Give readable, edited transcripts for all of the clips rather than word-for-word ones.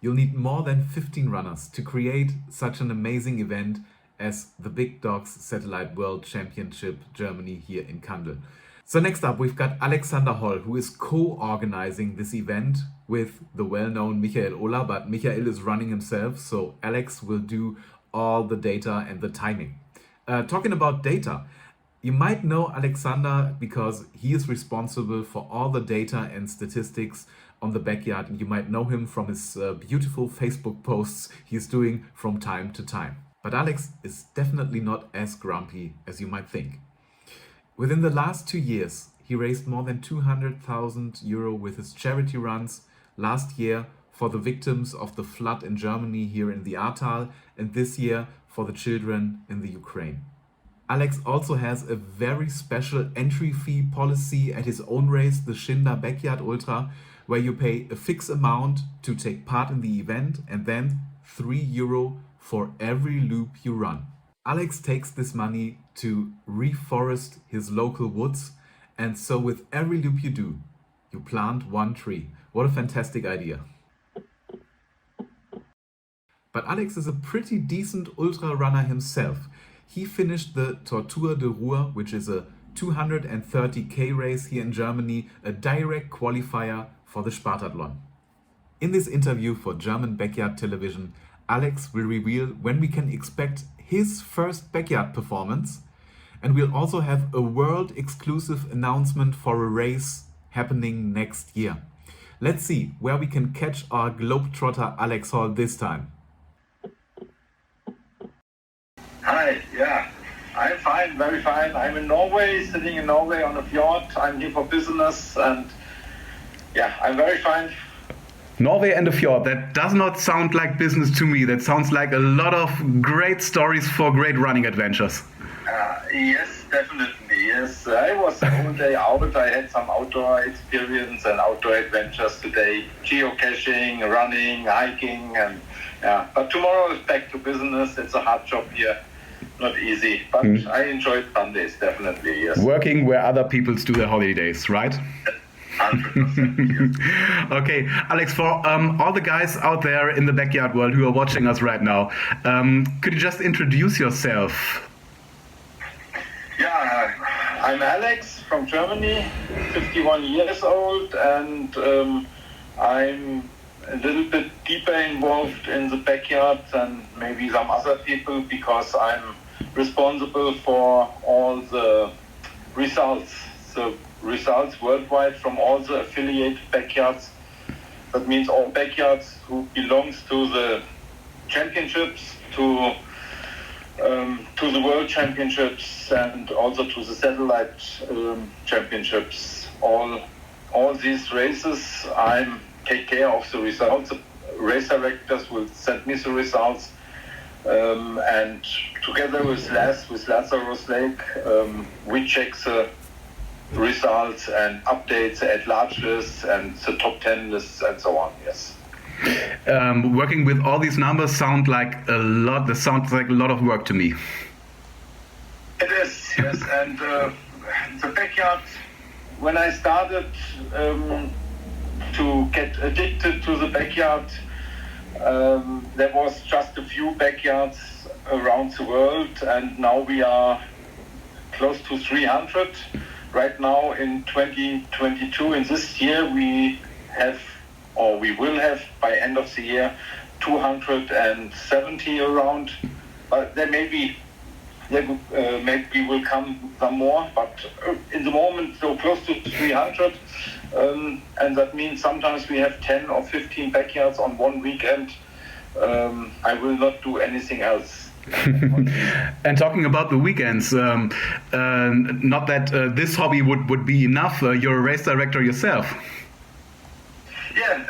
You'll need more than 15 runners to create such an amazing event as the Big Dogs Satellite World Championship Germany here in Kandel. So next up, we've got Alexander Holl, who is co-organizing this event with the well-known Michael Ola, but Michael is running himself, so Alex will do all the data and the timing. Talking about data, you might know Alexander because he is responsible for all the data and statistics on the backyard, and you might know him from his beautiful Facebook posts he's doing from time to time. But Alex is definitely not as grumpy as you might think. Within the last 2 years, he raised more than 200,000 euro with his charity runs last year for the victims of the flood in Germany here in the Ahrtal, and this year for the children in the Ukraine. Alex also has a very special entry fee policy at his own race, the Schinder Backyard Ultra, where you pay a fixed amount to take part in the event and then €3 for every loop you run. Alex takes this money to reforest his local woods, and so with every loop you do, you plant one tree. What a fantastic idea. But Alex is a pretty decent ultra runner himself. He finished the Tortur de Ruhr, which is a 230k race here in Germany, a direct qualifier for the Spartathlon. In this interview for German Backyard Television, Alex will reveal when we can expect his first backyard performance, and we'll also have a world exclusive announcement for a race happening next year. Let's see where we can catch our globetrotter Alex Holl this time. Hi, yeah, I'm fine, very fine. I'm in Norway, sitting in Norway on a fjord. I'm here for business, and yeah, I'm very fine. Norway and a fjord, that does not sound like business to me. That sounds like a lot of great stories for great running adventures. Yes, definitely, yes. I was the whole day out. I had some outdoor experience and outdoor adventures today. Geocaching, running, hiking, and yeah. But tomorrow is back to business. It's a hard job here. Not easy, but I enjoyed Sundays, definitely, yes. Working where other people do their holidays, right? 100%, yes. Okay, Alex, for all the guys out there in the backyard world who are watching us right now, could you just introduce yourself? Yeah, I'm Alex from Germany, 51 years old, and I'm a little bit deeper involved in the backyard than maybe some other people because I'm responsible for all the results. So results worldwide from all the affiliated backyards. That means all backyards who belongs to the championships, to the world championships, and also to the satellite championships. All these races, I take care of the results. The race directors will send me the results, and together with Lazarus Lake, we check the results and updates the at-large lists and the top 10 lists and so on, yes. Working with all these numbers sounds like a lot of work to me. It is, yes, and the backyard, when I started to get addicted to the backyard, there was just a few backyards around the world, and now we are close to 300. Right now in 2022, in this year, we will have by end of the year 270 around. But there maybe will come some more, but in the moment so close to 300, and that means sometimes we have 10 or 15 backyards on one weekend. I will not do anything else. And talking about the weekends, not that this hobby would be enough. You're a race director yourself. Yeah,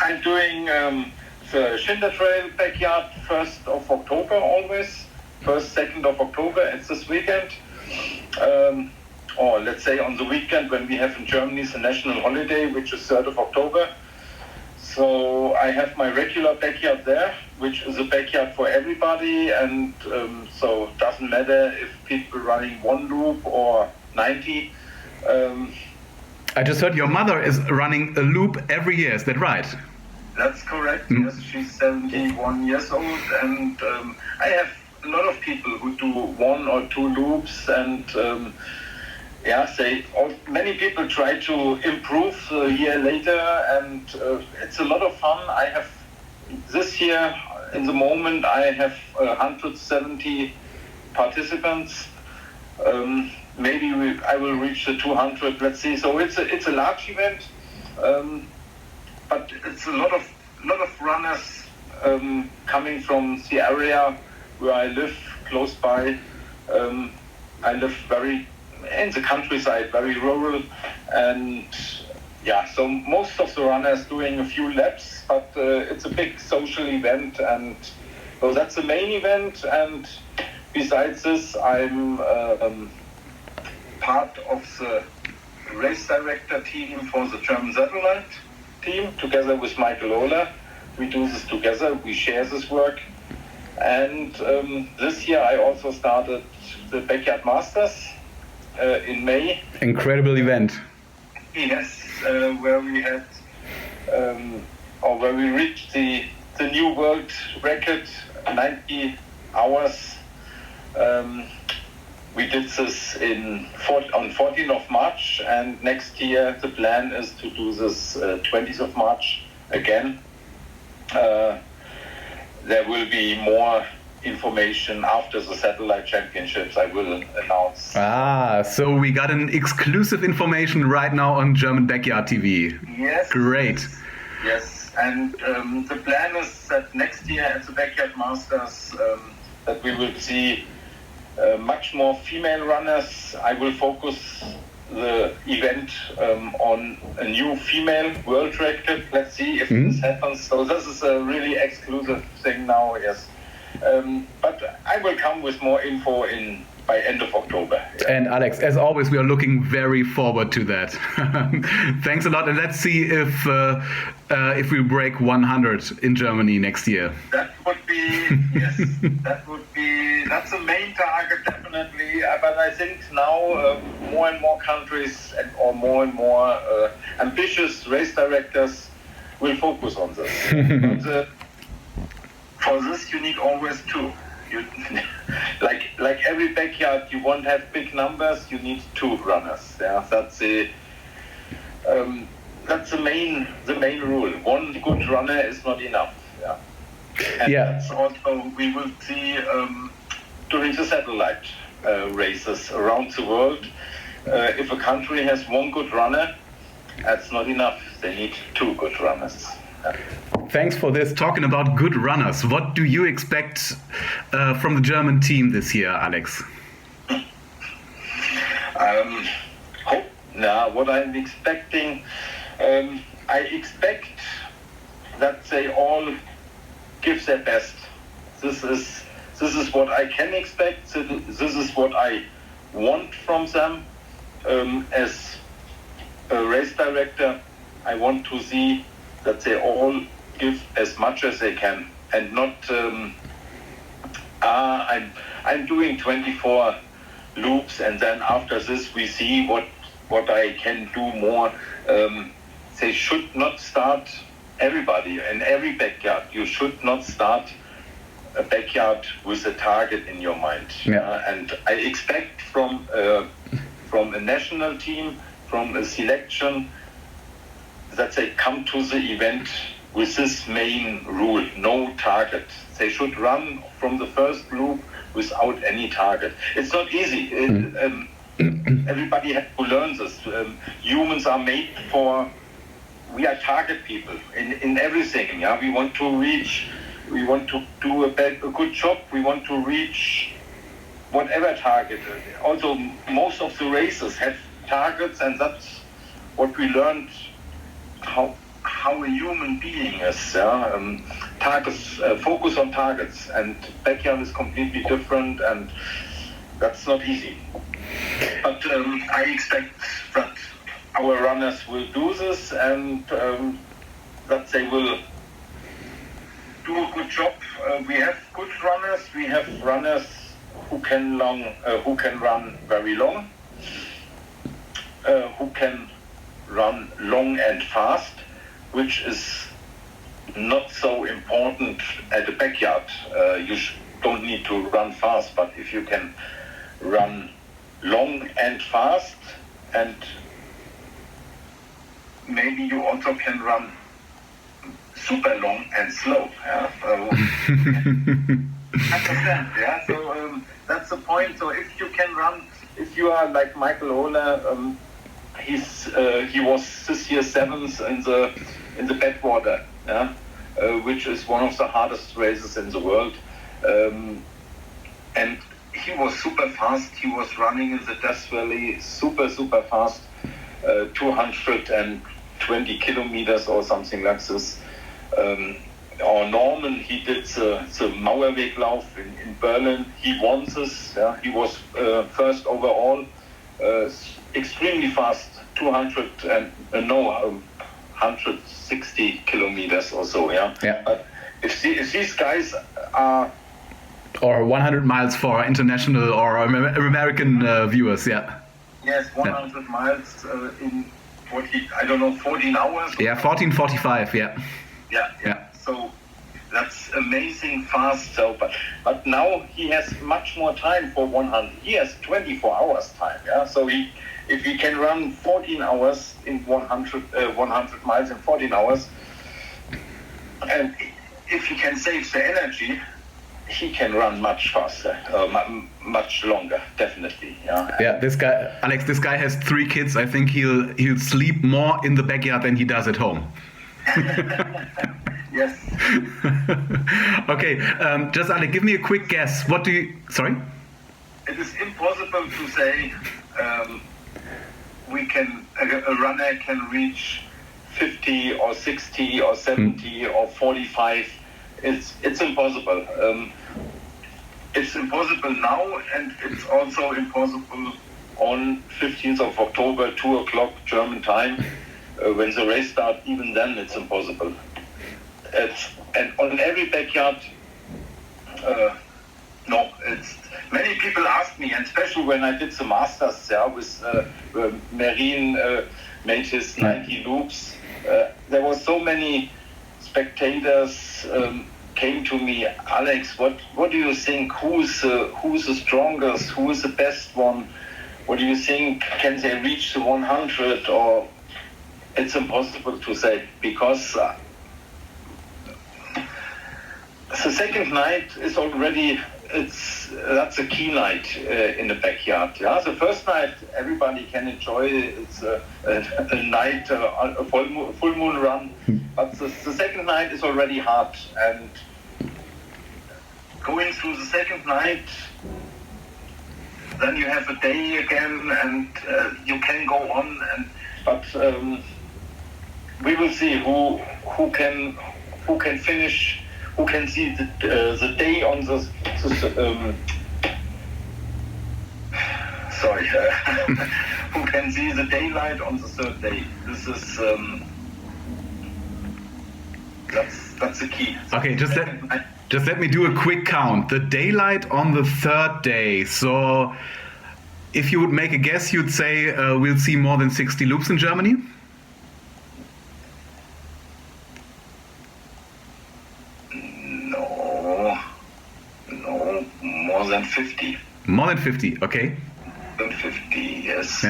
I'm doing the Schinder Trail backyard 1st of October always. 1st, 2nd of October. It's this weekend. Or let's say on the weekend when we have in Germany the national holiday, which is 3rd of October. So I have my regular backyard there, which is a backyard for everybody, and so it doesn't matter if people running one loop or 90. I just heard your mother is running a loop every year, is that right? That's correct. Yes, she's 71 years old, and I have a lot of people who do 1 or 2 loops, and many people try to improve a year later, and it's a lot of fun. I have this year, in the moment, I have 170 participants. Maybe I will reach the 200. Let's see. So it's a large event, but it's a lot of runners coming from the area where I live, close by. I live in the countryside, very rural, and so most of the runners doing a few laps, but it's a big social event, and so that's the main event. And besides this, I'm part of the race director team for the German satellite team, together with Michael Ola. We do this together, we share this work. And this year I also started the Backyard Masters in May. Incredible event. Yes, where we had, where we reached the new world record, 90 hours. We did this on 14th of March, and next year the plan is to do this 20th of March again. There will be more information after the satellite championships. I will announce. So we got an exclusive information right now on German Backyard TV. Yes. Great. Yes, and the plan is that next year at the Backyard Masters that we will see much more female runners. I will focus the event on a new female world record. Let's see if this happens. So this is a really exclusive thing now, yes. But I will come with more info by end of October. Yeah. And Alex, as always, we are looking very forward to that. Thanks a lot, and let's see if we break 100 in Germany next year. That would be, yes, that's the main target, definitely. But I think now more and more countries or more and more ambitious race directors will focus on this. But, for this, you need always 2. Like every backyard, you won't have big numbers. You need 2 runners. Yeah, that's the main rule. 1 good runner is not enough. Yeah, and that's also we will see during the satellite races around the world. If a country has 1 good runner, that's not enough. They need 2 good runners. Yeah. Thanks for this. Talking about good runners, what do you expect from the German team this year, Alex? What I'm expecting, I expect that they all give their best. This is what I can expect. This is what I want from them. As a race director, I want to see that they all give as much as they can, and not I'm doing 24 loops, and then after this we see what I can do more. They should not start, everybody in every backyard, you should not start a backyard with a target in your mind. And I expect from a national team, from a selection, that they come to the event with this main rule: no target. They should run from the first loop without any target. It's not easy. Everybody has to learn this. Humans are made we are target people in everything. Yeah, we want to reach, we want to do a good job, we want to reach whatever target. Also, most of the races have targets, and that's what we learned how a human being is. Targets, focus on targets, and backyard is completely different, and that's not easy. But I expect that our runners will do this, and that they will do a good job. We have good runners. We have runners who can run very long, who can run long and fast, which is not so important at the backyard. You don't need to run fast, but if you can run long and fast, and maybe you also can run super long and slow. Yeah? Understand? Yeah. So that's the point. So if you can run, if you are like Michael Holl, he was this year 7th in the Badwater, yeah, which is one of the hardest races in the world, and he was super fast. He was running in the Death Valley super fast, 220 kilometers or something like this. Or Norman, he did the Mauerweglauf in Berlin. He won this. Yeah? He was first overall. Extremely fast, 160 kilometers or so. Yeah. But if these guys are, or 100 miles for international or American viewers, yeah. Yes, 100 miles in 14 hours. Yeah, 14:45. Yeah. So that's amazing fast. So, but now he has much more time for 100. He has 24 hours time. Yeah. So if he can run 14 hours in 100 miles in 14 hours, and if he can save the energy, he can run much faster, much longer, definitely. Yeah. This guy, Alex, has 3 kids. I think he'll sleep more in the backyard than he does at home. Yes. Okay. Just Alex, give me a quick guess. What do you? Sorry. It is impossible to say. A runner can reach 50 or 60 or 70 or 45. It's impossible. It's impossible now, and it's also impossible on 15th of October, 2 o'clock German time, when the race starts. Even then, it's impossible. And on every backyard, no. Many people ask me, and especially when I did the Masters, with Marine made his 90 loops. There were so many spectators came to me, Alex, what do you think? Who's the strongest? Who is the best one? What do you think? Can they reach the 100? Or it's impossible to say, because the second night is already. That's a key night in the backyard. Yeah, the first night everybody can enjoy. It's a night, a full moon run, but the second night is already hard. And going through the second night, then you have a day again, and you can go on. But we will see who can finish. Who can see the day on the who can see the daylight on the third day? This is that's the key. Okay, just let me do a quick count. The daylight on the third day. So, if you would make a guess, you'd say we'll see more than 60 loops in Germany. More than 50. More than 50, okay. More than 50, yes.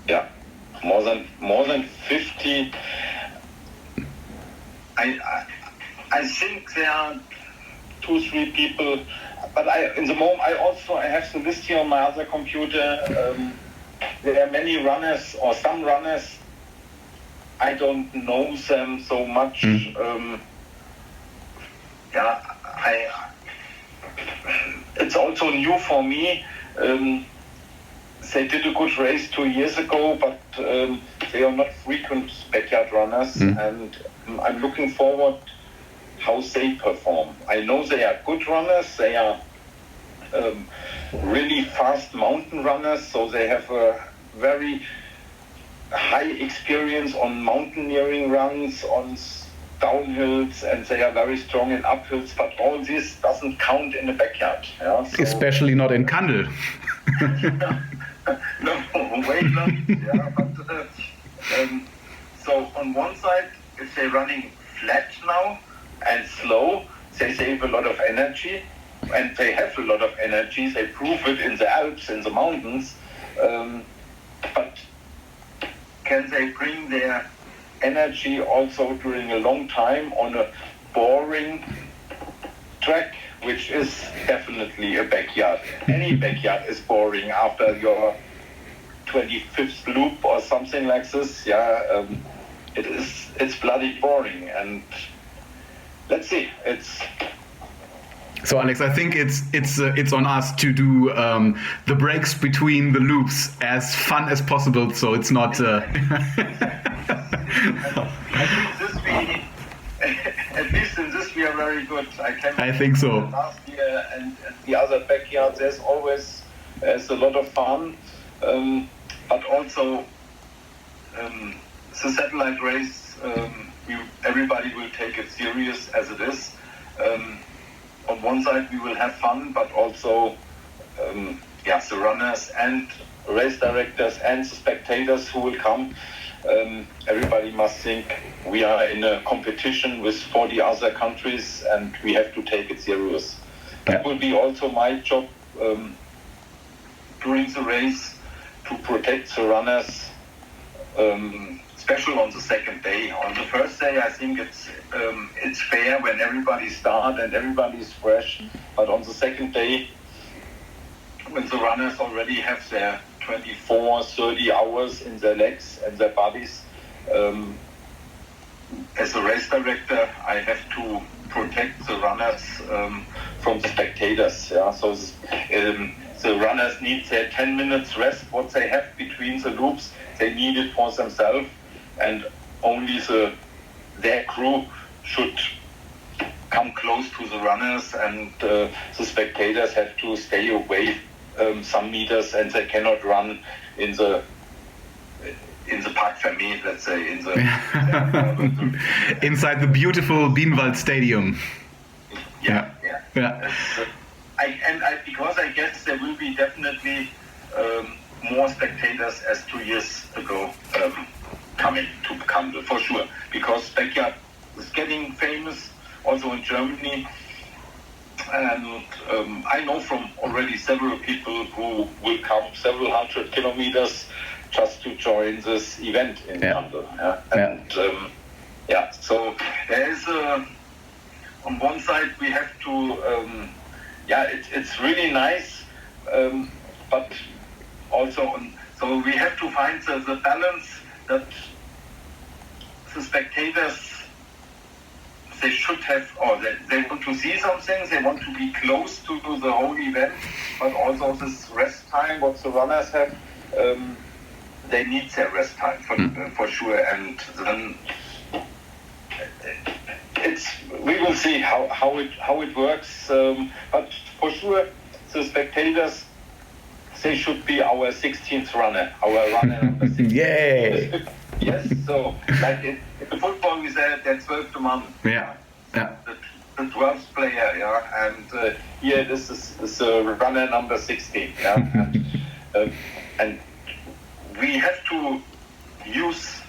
Yeah. More than 50. I think there are 2-3 people, but in the moment I have the list here on my other computer. There are many runners, or some runners. I don't know them so much. It's also new for me. They did a good race 2 years ago, but they are not frequent backyard runners, and I'm looking forward how they perform. I know they are good runners. They are really fast mountain runners, so they have a very high experience on mountaineering runs, on downhills, and they are very strong in uphills, but all this doesn't count in the backyard. Yeah? So, especially not in Kandel. No, wait, no. Yeah, but, so on one side, if they're running flat now and slow, they save a lot of energy, and they have a lot of energy. They prove it in the Alps, in the mountains. But can they bring their energy also during a long time on a boring track, which is definitely a backyard. Any backyard is boring after your 25th loop or something like this. Yeah, it's bloody boring, and let's see. So Alex, I think it's on us to do the breaks between the loops as fun as possible, so it's not. At least in this we are very good. I think so. Last year and the other backyards, there's a lot of fun, but also the satellite race. Everybody will take it serious as it is. On one side we will have fun, but also the runners and race directors and the spectators who will come. Everybody must think we are in a competition with 40 other countries, and we have to take it serious. That will be also my job during the race, to protect the runners, especially on the second day. On the first day, I think it's fair when everybody starts and everybody is fresh, but on the second day, when the runners already have their 24, 30 hours in their legs and their bodies. As a race director, I have to protect the runners from the spectators. Yeah? So the runners need their 10 minutes rest, what they have between the loops, they need it for themselves, and only their crew should come close to the runners, and the spectators have to stay away some meters, and they cannot run in the Park Fermé, let's say, inside the beautiful Bienenwald Stadium. Yeah. Because I guess there will be definitely more spectators as 2 years ago coming to Kandel, for sure, because backyard is getting famous also in Germany. And I know from already several people who will come several hundred kilometers just to join this event in Kandel. So there is on one side we have to, it's really nice, but also so we have to find the balance that the spectators, they should have, or they want to see something, they want to be close to the whole event, but also this rest time, what the runners have, they need their rest time for sure, and then we will see how it works, but for sure the spectators, they should be our 16th runner, our runner number 16. Yay! Yes, so like in the football we said der 12th man. Yeah. The 12th player, yeah, and here this is runner number 16, yeah, and we have to use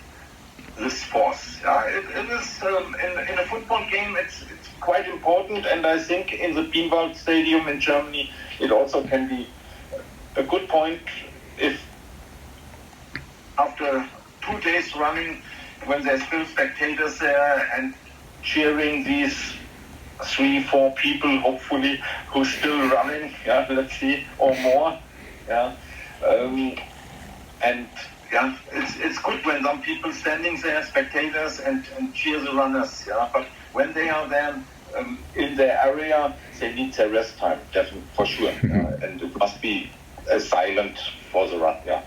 this force. Yeah, it is in a football game. It's quite important, and I think in the Bienenwald Stadium in Germany, it also can be a good point if after 2 days running, when there's still spectators there and cheering these 3-4 people, hopefully, who's still running, yeah, let's see, or more, yeah, and yeah, it's good when some people standing there, spectators, and cheer the runners, yeah, but when they are there in their area, they need their rest time, definitely, for sure, and it must be silent for the run, yeah.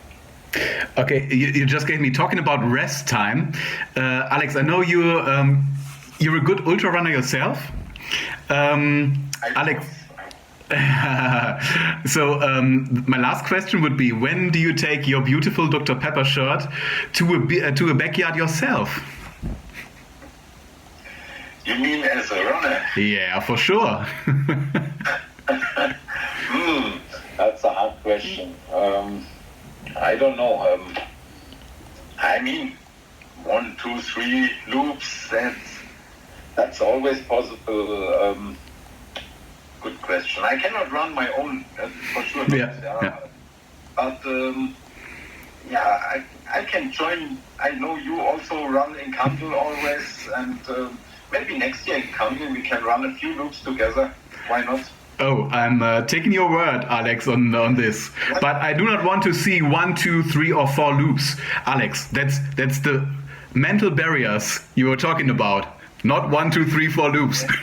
Okay, you just gave me talking about rest time. Alex, I know you're a good ultra runner yourself. Alex, so my last question would be, when do you take your beautiful Dr. Pepper shirt to a backyard yourself? You mean as a runner? Yeah, for sure. That's a hard question. I don't know. I mean, 1, 2, 3 loops. That's always possible. Good question. I cannot run my own, for sure. Not, Yeah. But I can join. I know you also run in Kandel always, and maybe next year in Kandel we can run a few loops together. Why not? Oh, I'm taking your word, Alex, on this. But I do not want to see 1, 2, 3, or 4 loops, Alex. That's the mental barriers you were talking about. Not 1, 2, 3, 4 loops. I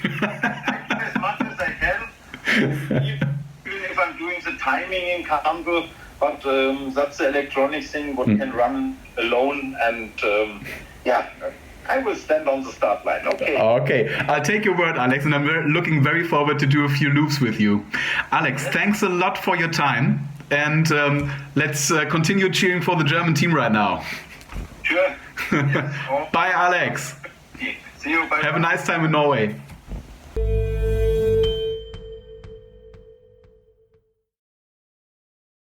do as much as I can, even if I'm doing the timing in Kandel. But that's the electronic thing what can run alone, and I will stand on the start line. Okay. Okay, I'll take your word, Alex, and I'm looking very forward to do a few loops with you. Alex, thanks a lot for your time, and let's continue cheering for the German team right now. Sure. Yes. Bye, Alex. See you. Bye. Have a nice time in Norway.